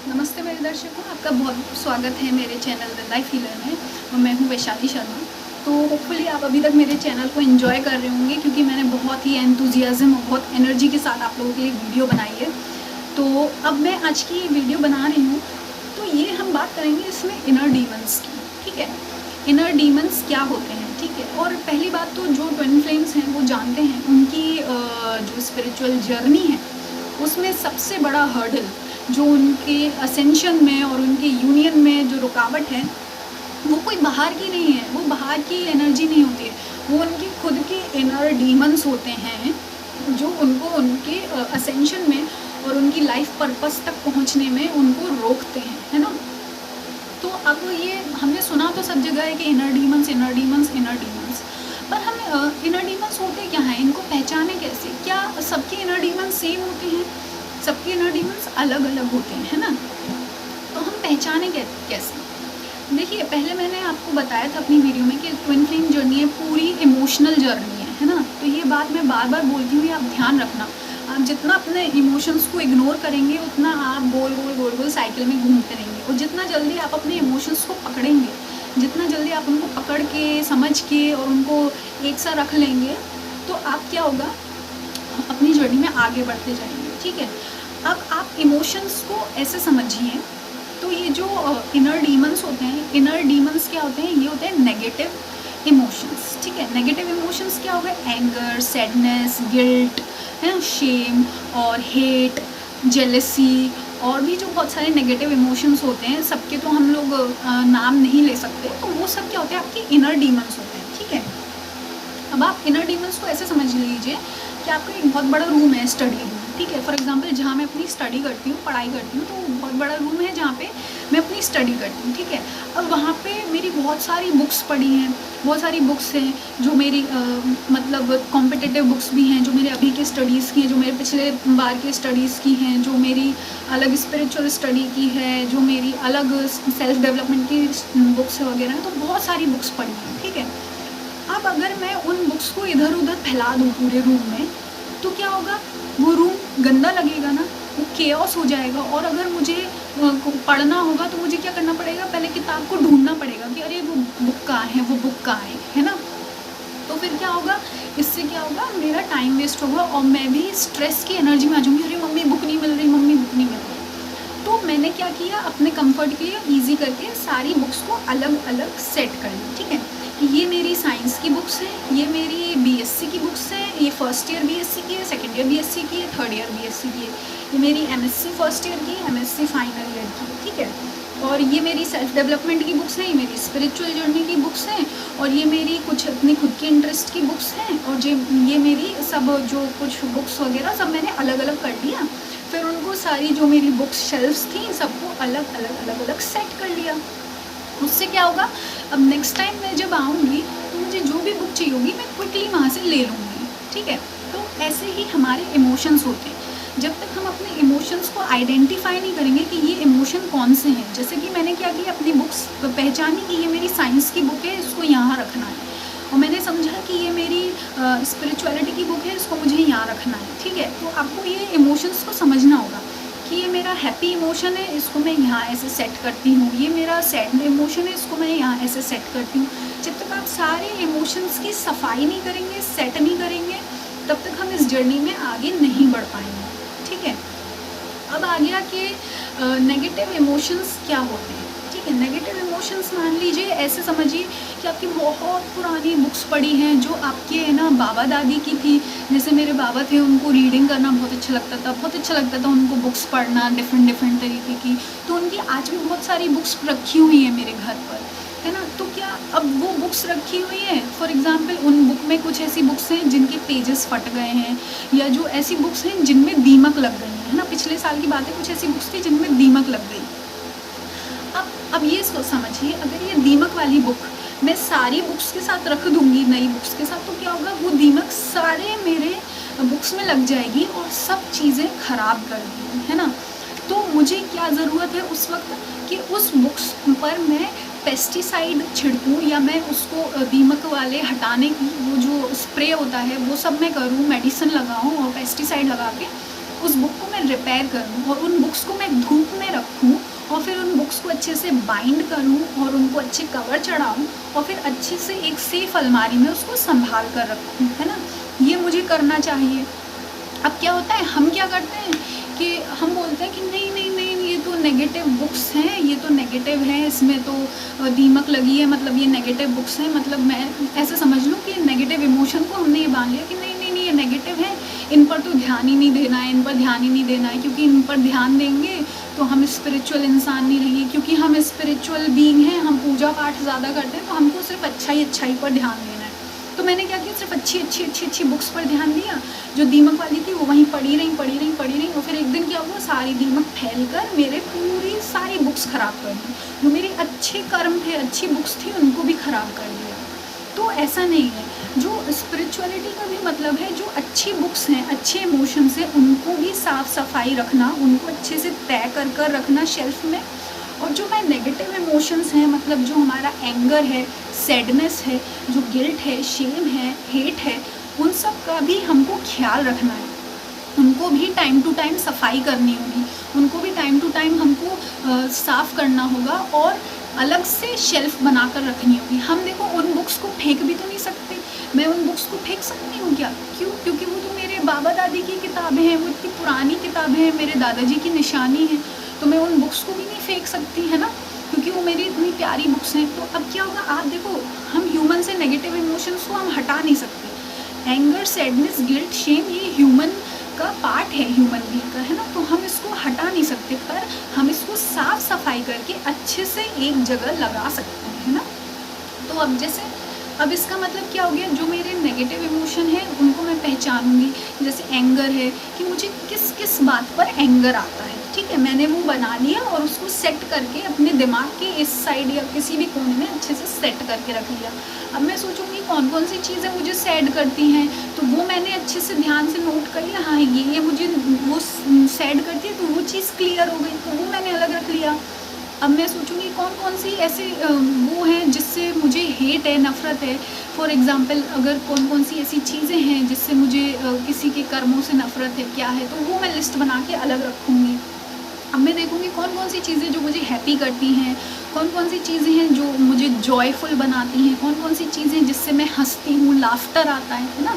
नमस्ते मेरे दर्शकों, आपका बहुत स्वागत है मेरे चैनल द लाइफ हीलर में। और मैं हूँ वैशाली शर्मा। तो होपफुली आप अभी तक मेरे चैनल को एंजॉय कर रहे होंगे, क्योंकि मैंने बहुत ही एंथुजियाज्म और बहुत एनर्जी के साथ आप लोगों के लिए वीडियो बनाई है। तो अब मैं आज की वीडियो बना रही हूँ, तो ये हम बात करेंगे इसमें इनर डीमंस की। ठीक है, इनर डीमंस क्या होते हैं। ठीक है, और पहली बात तो जो ट्विन फ्लेम्स हैं वो जानते हैं, उनकी जो स्पिरिचुअल जर्नी है उसमें सबसे बड़ा हर्डल जो उनके असेंशन में और उनके यूनियन में जो रुकावट है वो कोई बाहर की नहीं है, वो बाहर की एनर्जी नहीं होती है, वो उनके खुद के इनर डीमंस होते हैं जो उनको उनके असेंशन में और उनकी लाइफ पर्पस तक पहुंचने में उनको रोकते हैं, है ना। तो अब ये हमने सुना तो सब जगह है कि inner demons inner demons inner demons, पर हम इनर डीमंस होते क्या हैं, इनको पहचाने कैसे। क्या सबके इनर डीमंस सेम होते हैं? सबके इनर डीमंस अलग अलग होते हैं, है ना। तो हम पहचाने कैसे। देखिए, पहले मैंने आपको बताया था अपनी वीडियो में कि ट्विन फ्लेम जर्नी है, पूरी इमोशनल जर्नी है ना। तो ये बात मैं बार बार बोलती हूँ, आप ध्यान रखना। आप जितना अपने इमोशंस को इग्नोर करेंगे उतना आप गोल गोल गोल गोल साइकिल में घूमते रहेंगे। और जितना जल्दी आप अपने इमोशंस को पकड़ेंगे, जितना जल्दी आप उनको पकड़ के समझ के और उनको एक सा रख लेंगे, तो आप क्या होगा, अपनी जर्नी में आगे बढ़ते जाएंगे। ठीक है, अब आप इमोशंस को ऐसे समझिए। तो ये जो इनर डीमंस होते हैं, इनर डीमंस क्या होते हैं, ये होते हैं नेगेटिव इमोशंस। ठीक है, नेगेटिव इमोशंस क्या हो गए, एंगर, सैडनेस, गिल्ट, है ना, शेम और हेट, जेलसी, और भी जो बहुत सारे नेगेटिव इमोशंस होते हैं, सबके तो हम लोग नाम नहीं ले सकते। तो वो सब क्या होते हैं, आपके इनर डीमंस होते हैं। ठीक है, अब आप इनर डीमंस को ऐसे समझ लीजिए कि आपका एक बहुत बड़ा रूम है, स्टडी रूम। ठीक है, फॉर एग्जांपल जहाँ मैं अपनी स्टडी करती हूँ, पढ़ाई करती हूँ, तो बहुत बड़ा रूम है जहाँ पे मैं अपनी स्टडी करती हूँ। ठीक है, अब वहाँ पे मेरी बहुत सारी बुक्स पड़ी हैं, बहुत सारी बुक्स हैं जो मेरी मतलब कॉम्पिटिटिव बुक्स भी हैं, जो मेरे अभी की स्टडीज़ की हैं, जो मेरे पिछले बार की स्टडीज़ की हैं, जो मेरी अलग स्पिरिचुअल स्टडी की है, जो मेरी अलग सेल्फ डेवलपमेंट की बुक्स वगैरह हैं। तो बहुत सारी बुक्स पड़ी हैं। ठीक है, अब अगर मैं उन बुक्स को इधर उधर फैला दूँ पूरे रूम में, तो क्या होगा, वो रूम गंदा लगेगा ना, वो केओस हो जाएगा। और अगर मुझे पढ़ना होगा तो मुझे क्या करना पड़ेगा, पहले किताब को ढूंढना पड़ेगा कि अरे वो बुक कहाँ है, वो बुक कहाँ है ना। तो फिर क्या होगा, इससे क्या होगा, मेरा टाइम वेस्ट होगा और मैं भी स्ट्रेस की एनर्जी में आ जाऊँगी, अरे मम्मी बुक नहीं मिल रही, मम्मी बुक नहीं मिल रही। तो मैंने क्या किया, अपने कंफर्ट के लिए ईजी करके सारी बुक्स को अलग अलग सेट कर लिया। ठीक है, ये मेरी साइंस की बुक्स हैं, ये मेरी बीएससी की बुक्स हैं, ये फर्स्ट ईयर बीएससी की है, सेकंड ईयर बीएससी की है, थर्ड ईयर बीएससी की है, ये मेरी एमएससी फर्स्ट ईयर की, एमएससी फाइनल ईयर की है। ठीक है, और ये मेरी सेल्फ डेवलपमेंट की बुक्स हैं, ये मेरी स्पिरिचुअल जर्नी की बुक्स हैं, और ये मेरी कुछ अपनी खुद की इंटरेस्ट की बुक्स हैं, और जो ये मेरी सब जो कुछ बुक्स वगैरह सब मैंने अलग अलग कर लिया। फिर उनको सारी जो मेरी बुक्स शेल्फ्स थी सबको अलग अलग अलग अलग सेट कर लिया। उससे क्या होगा, अब नेक्स्ट टाइम मैं जब आऊँगी तो मुझे जो भी बुक चाहिए होगी मैं क्विकली वहाँ से ले लूँगी। ठीक है, तो ऐसे ही हमारे इमोशंस होते हैं। जब तक हम अपने इमोशंस को आइडेंटिफाई नहीं करेंगे कि ये इमोशन कौन से हैं, जैसे कि मैंने क्या किया, अपनी बुक्स पहचानी कि ये मेरी साइंस की बुक है, इसको यहाँ रखना है, और मैंने समझा कि ये मेरी स्पिरिचुअलिटी की बुक है, इसको मुझे यहाँ रखना है। ठीक है, तो आपको ये इमोशंस को समझना होगा कि ये मेरा हैप्पी इमोशन है, इसको मैं यहाँ ऐसे सेट करती हूँ, ये मेरा सैड इमोशन है, इसको मैं यहाँ ऐसे सेट करती हूँ। जब तक आप सारे इमोशंस की सफाई नहीं करेंगे, सेट नहीं करेंगे, तब तक हम इस जर्नी में आगे नहीं बढ़ पाएंगे। ठीक है, अब आ गया कि नेगेटिव इमोशंस क्या होते हैं। ठीक है, नेगेटिव इमोशंस मान लीजिए ऐसे समझिए कि आपकी बहुत पुरानी बुक्स पड़ी हैं जो आपके है ना बाबा दादी की थी। जैसे मेरे बाबा थे, उनको रीडिंग करना बहुत अच्छा लगता था, बहुत अच्छा लगता था उनको बुक्स पढ़ना डिफरेंट डिफरेंट तरीके की। तो उनकी आज भी बहुत सारी बुक्स रखी हुई हैं मेरे घर पर, है ना। तो क्या अब वो बुक्स रखी हुई हैं, फॉर एग्जांपल उन बुक में कुछ ऐसी बुक्स हैं जिनके पेजेस फट गए हैं, या जो ऐसी बुक्स हैं जिनमें दीमक लग गई है ना। पिछले साल की बात है, कुछ ऐसी बुक्स थी जिनमें दीमक लग गई। अब ये समझिए, अगर ये दीमक वाली बुक मैं सारी बुक्स के साथ रख दूंगी, नई बुक्स के साथ, तो क्या होगा, वो दीमक सारे मेरे बुक्स में लग जाएगी और सब चीज़ें खराब कर देंगी, है ना। तो मुझे क्या ज़रूरत है उस वक्त कि उस बुक्स पर मैं पेस्टिसाइड छिड़कूँ, या मैं उसको दीमक वाले हटाने की वो जो स्प्रे होता है वो सब मैं करूँ, मेडिसिन लगाऊँ और पेस्टिसाइड लगा के उस बुक को मैं रिपेयर करूँ, और उन बुक्स को मैं धूप में रखूँ बुक्स को अच्छे से बाइंड करूँ और उनको अच्छे कवर चढ़ाऊँ और फिर अच्छे से एक सेफ अलमारी में उसको संभाल कर रखूँ, है ना। ये मुझे करना चाहिए। अब क्या होता है, हम क्या करते हैं कि हम बोलते हैं कि नहीं नहीं नहीं, ये तो नेगेटिव बुक्स हैं, ये तो नेगेटिव है, इसमें तो दीमक लगी है, मतलब ये नेगेटिव बुक्स हैं, मतलब मैं ऐसे समझ लूँ कि नेगेटिव इमोशन को हमने ये बांध लिया कि नहीं नहीं नहीं, ये नेगेटिव है, इन पर तो ध्यान ही नहीं देना है, इन पर ध्यान ही नहीं देना है, क्योंकि इन पर ध्यान देंगे तो हम स्पिरिचुअल इंसान नहीं रहेंगे, क्योंकि हम स्पिरिचुअल बीइंग हैं, हम पूजा पाठ ज़्यादा करते हैं, तो हमको सिर्फ अच्छाई पर ध्यान देना है। तो मैंने क्या किया, सिर्फ अच्छी बुक्स पर ध्यान दिया, जो दीमक वाली थी वो वहीं पढ़ी रही और फिर एक दिन क्या हुआ, सारी दीमक फैल कर मेरे पूरी सारी बुक्स ख़राब कर दी। जो मेरे अच्छे कर्म थे, अच्छी बुक्स थी, उनको भी ख़राब कर दिया। तो ऐसा नहीं है, जो स्पिरिचुअलिटी का भी मतलब है, जो अच्छी बुक्स हैं, अच्छे इमोशंस हैं, उनको भी साफ़ सफाई रखना, उनको अच्छे से तय कर रखना शेल्फ में। और जो मैं नेगेटिव इमोशंस हैं, मतलब जो हमारा एंगर है, सैडनेस है, जो गिल्ट है, शेम है, हेट है, उन सब का भी हमको ख्याल रखना है। उनको भी टाइम टू टाइम सफाई करनी होगी, उनको भी टाइम टू टाइम हमको साफ़ करना होगा और अलग से शेल्फ बनाकर रखनी होगी। हम देखो उन बुक्स को फेंक भी तो नहीं सकते। मैं उन बुक्स को फेंक सकती हूँ क्या? क्यों? क्योंकि वो तो मेरे बाबा दादी की किताबें हैं, वो इतनी पुरानी किताबें हैं, मेरे दादाजी की निशानी है, तो मैं उन बुक्स को भी नहीं फेंक सकती, है ना, क्योंकि वो मेरी इतनी प्यारी बुक्स हैं। तो अब क्या होगा, आप देखो, हम ह्यूमन से नेगेटिव इमोशंस को हम हटा नहीं सकते। एंगर, सैडनेस, गिल्ट, शेम, ये ह्यूमन का पार्ट है, ह्यूमन बीइंग का, है ना, तो हम इसको हटा नहीं सकते, पर हम इसको साफ सफाई करके अच्छे से एक जगह लगा सकते हैं, है ना। तो अब जैसे, अब इसका मतलब क्या हो गया, जो मेरे नेगेटिव इमोशन है उनको मैं पहचानूंगी। जैसे एंगर है कि मुझे किस किस बात पर एंगर आता है, ठीक है, मैंने वो बना लिया और उसको सेट करके अपने दिमाग के इस साइड या किसी भी कोने में अच्छे से सेट करके रख लिया। अब मैं सोचूंगी कौन कौन सी चीज़ें मुझे सैड करती हैं, तो वो मैंने अच्छे से ध्यान से नोट कर लिया, हाँ ये मुझे वो सैड करती है, तो वो चीज़ क्लियर हो गई, तो वो मैंने अलग रख लिया। अब मैं सोचूंगी कौन कौन सी ऐसे वो हैं जिससे मुझे हेट है, नफ़रत है। फॉर एग्ज़ाम्पल, अगर कौन कौन सी ऐसी चीज़ें हैं जिससे मुझे किसी के कर्मों से नफ़रत है, क्या है, तो वो मैं लिस्ट बना के अलग रखूँगी। अब मैं देखूँगी कौन कौन सी चीज़ें जो मुझे हैप्पी करती हैं, कौन कौन सी चीज़ें हैं जो मुझे जॉयफुल बनाती हैं, कौन कौन सी चीज़ें जिससे मैं हंसती हूँ, लाफ्टर आता है ना।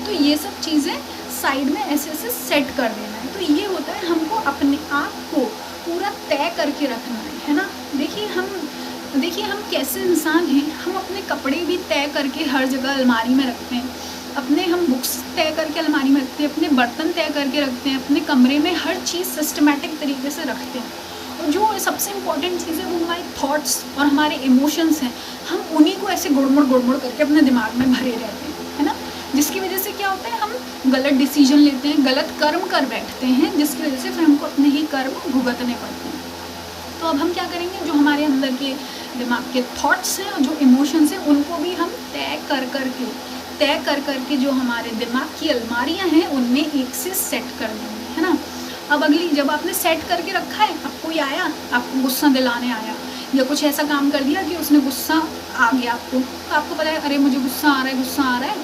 तो ये सब चीज़ें साइड में ऐसे ऐसे सेट कर देना है। तो ये होता है, हमको अपने आप को पूरा तय करके रखना है ना। देखिए हम कैसे इंसान हैं, हम अपने कपड़े भी तय करके हर जगह अलमारी में रखते हैं, अपने हम बुक्स तय करके अलमारी में रखते हैं, अपने बर्तन तय करके रखते हैं, अपने कमरे में हर चीज़ सिस्टमेटिक तरीके से रखते हैं। और जो सबसे इम्पॉर्टेंट चीज़ है वो हमारे थॉट्स और हमारे इमोशंस हैं, हम उन्हीं को ऐसे गुड़मुड़ करके अपने दिमाग में भरे रहते हैं, है ना। जिसकी वजह से क्या होता है, हम गलत डिसीजन लेते हैं, गलत कर्म कर बैठते हैं, जिसकी वजह से फिर हमको अपने ही कर्म भुगतने पड़ते हैं। तो अब हम क्या करेंगे, जो हमारे अंदर के दिमाग के थॉट्स हैं और जो इमोशंस हैं, उनको भी हम तय कर जो हमारे दिमाग की अलमारियां हैं उनमें एक से सेट कर देंगे, है ना। अब अगली, जब आपने सेट करके रखा है, अब कोई आया, आपको गुस्सा दिलाने आया या कुछ ऐसा काम कर दिया कि उसने गुस्सा आ गया आपको, तो आपको पता है अरे मुझे गुस्सा आ रहा है,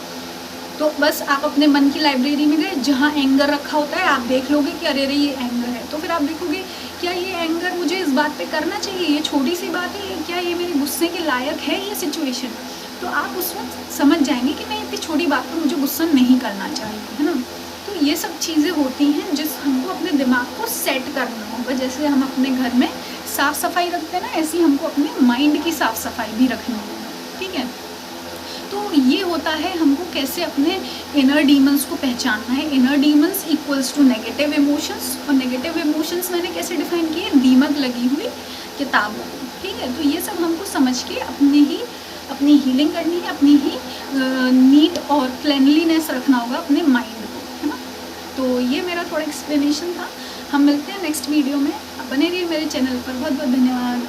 तो बस आप अपने मन की लाइब्रेरी में गए, जहाँ एंगर रखा होता है आप देख लोगे कि अरे ये एंगर है। तो फिर आप देखोगे क्या ये एंगर मुझे इस बात पे करना चाहिए, ये छोटी सी बात है, क्या ये मेरे गुस्से के लायक है ये सिचुएशन। तो आप उस वक्त समझ जाएंगे कि नहीं, इतनी छोटी बात पर मुझे गुस्सा नहीं करना चाहिए, है ना। तो ये सब चीज़ें होती हैं जिस हमको अपने दिमाग को सेट करना होगा। जैसे हम अपने घर में साफ़ सफाई रखते हैं ना, ऐसे ही हमको अपने माइंड की साफ़ सफाई भी रखनी होगी, ठीक है। तो ये होता है हमको कैसे अपने इनर डीमंस को पहचानना है। Inner demons equals to negative emotions, और नेगेटिव इमोशंस मैंने कैसे डिफाइन किए, दीमक लगी हुई किताबों, ठीक है। तो ये सब हमको समझ के अपनी हीलिंग करनी है, अपनी ही नीट और क्लेनलीनेस रखना होगा अपने माइंड को, है ना। तो ये मेरा थोड़ा एक्सप्लेनेशन था। हम मिलते हैं नेक्स्ट वीडियो में, बने रहिए मेरे चैनल पर। बहुत बहुत धन्यवाद।